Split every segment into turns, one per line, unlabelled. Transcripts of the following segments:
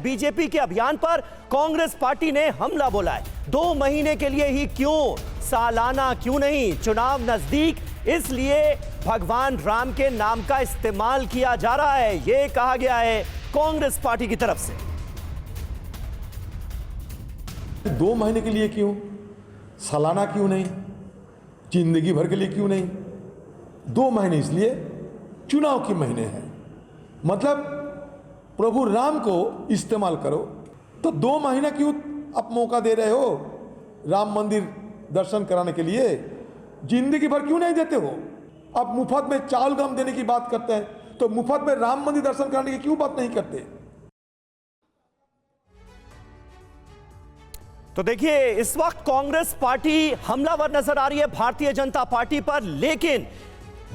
BJP के अभियान पर कांग्रेस पार्टी ने हमला बोला है। 2 महीने के लिए ही क्यों, सालाना क्यों नहीं? चुनाव नजदीक, इसलिए भगवान राम के नाम का इस्तेमाल किया जा रहा है, यह कहा गया है कांग्रेस पार्टी की तरफ से।
2 महीने के लिए क्यों, सालाना क्यों नहीं, जिंदगी भर के लिए क्यों नहीं? 2 महीने इसलिए चुनाव के महीने हैं, मतलब प्रभु राम को इस्तेमाल करो। तो 2 महीना क्यों आप मौका दे रहे हो राम मंदिर दर्शन कराने के लिए? जिंदगी भर क्यों नहीं देते हो? आप मुफ्त में चावल गम देने की बात करते हैं, तो मुफ्त में राम मंदिर दर्शन कराने की क्यों बात नहीं करते?
तो देखिए, इस वक्त कांग्रेस पार्टी हमलावर नजर आ रही है भारतीय जनता पार्टी पर, लेकिन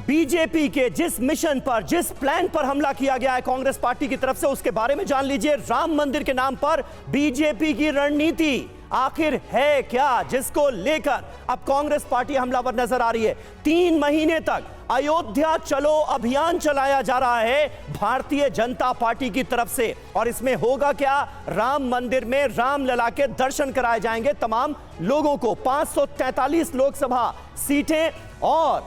बीजेपी के जिस मिशन पर, जिस प्लान पर हमला किया गया है कांग्रेस पार्टी की तरफ से, उसके बारे में जान लीजिए। राम मंदिर के नाम पर बीजेपी की रणनीति आखिर है क्या, जिसको लेकर अब कांग्रेस पार्टी हमलावर नजर आ रही है। 3 महीने तक अयोध्या चलो अभियान चलाया जा रहा है भारतीय जनता पार्टी की तरफ से, और इसमें होगा क्या? राम मंदिर में रामलला के दर्शन कराए जाएंगे तमाम लोगों को। 543 लोकसभा सीटें और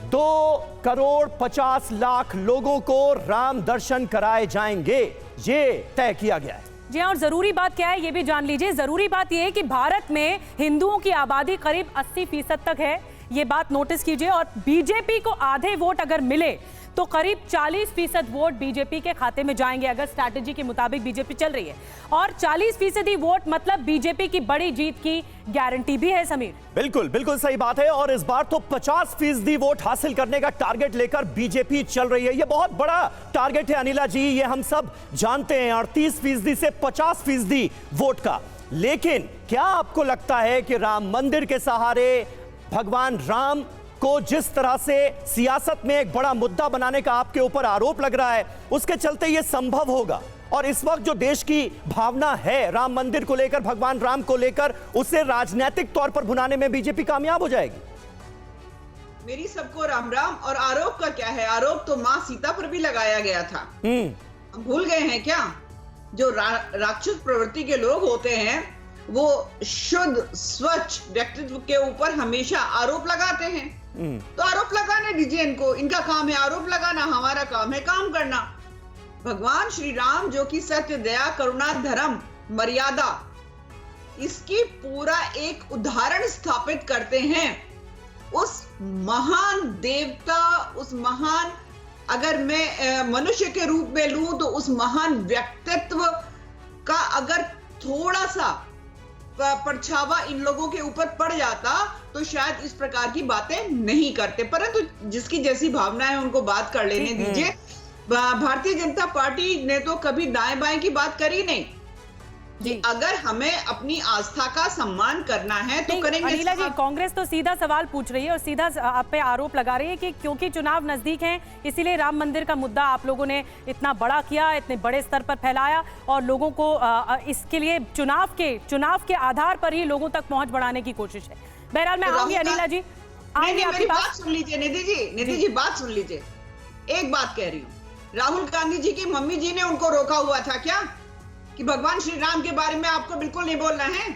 2,50,00,000 लोगों को राम दर्शन कराए जाएंगे, ये तय किया गया है।
जी हाँ, और जरूरी बात क्या है ये भी जान लीजिए। जरूरी बात ये है कि भारत में हिंदुओं की आबादी करीब 80% तक है, ये बात नोटिस कीजिए। और बीजेपी को आधे वोट अगर मिले तो करीब 40% वोट बीजेपी के खाते में जाएंगे, अगर स्ट्रैटेजी के मुताबिक बीजेपी चल रही है। और 40% वोट मतलब बीजेपी की बड़ी जीत की गारंटी भी है। समीर,
बिल्कुल बिल्कुल सही बात है, और इस बार तो 50% वोट हासिल करने का टारगेट लेकर बीजेपी चल रही है। यह बहुत बड़ा टारगेट है अनिला जी, ये हम सब जानते हैं, 38% से 50% वोट का। लेकिन क्या आपको लगता है कि राम मंदिर के सहारे भगवान राम को जिस तरह से सियासत में एक बड़ा मुद्दा बनाने का आपके ऊपर आरोप लग रहा है, उसके चलते यह संभव होगा? और इस वक्त जो देश की भावना है राम मंदिर को लेकर, भगवान राम को लेकर, उसे राजनीतिक तौर पर भुनाने में बीजेपी कामयाब हो जाएगी?
मेरी सबको राम राम। और आरोप का क्या है? आरोप तो मां सीता पर भी लगाया गया था। हम भूल गए हैं क्या? जो राक्षस प्रवृत्ति के लोग होते हैं वो शुद्ध स्वच्छ व्यक्तित्व के ऊपर हमेशा आरोप लगाते हैं। तो आरोप लगाने दीजिए इनको, इनका काम है आरोप लगाना, हमारा काम है काम करना। भगवान श्री राम जो कि सत्य, दया, करुणा, धर्म, मर्यादा, इसकी पूरा एक उदाहरण स्थापित करते हैं। उस महान देवता, उस महान, अगर मैं मनुष्य के रूप में लूं तो उस महान व्यक्तित्व का अगर थोड़ा सा परछावा इन लोगों के ऊपर पड़ जाता तो शायद इस प्रकार की बातें नहीं करते। परंतु जिसकी जैसी भावना है उनको बात कर लेने दीजिए। भारतीय जनता पार्टी ने तो कभी दाएं बाएं की बात करी नहीं। अगर हमें अपनी आस्था का सम्मान करना है तो करेंगे।
अनिला जी, कांग्रेस तो सीधा सवाल पूछ रही है और सीधा आप पे आरोप लगा रही है कि क्योंकि चुनाव नजदीक हैं इसीलिए राम मंदिर का मुद्दा आप लोगों ने इतना बड़ा किया, इतने बड़े स्तर पर फैलाया और लोगों को इसके लिए चुनाव के आधार पर ही लोगों तक पहुंच बढ़ाने की कोशिश है। बहरहाल मैं आऊंगी अनिला जी, आएंगे आपकी बात
सुन लीजिए। निधि जी बात सुन लीजिए। एक बात कह रही हूँ, राहुल गांधी जी की मम्मी जी ने उनको रोका हुआ था क्या कि भगवान श्री राम के बारे में आपको बिल्कुल नहीं बोलना है?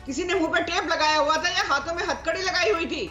किसी ने मुंह पर टेप लगाया हुआ था या हाथों में हथकड़ी लगाई हुई थी?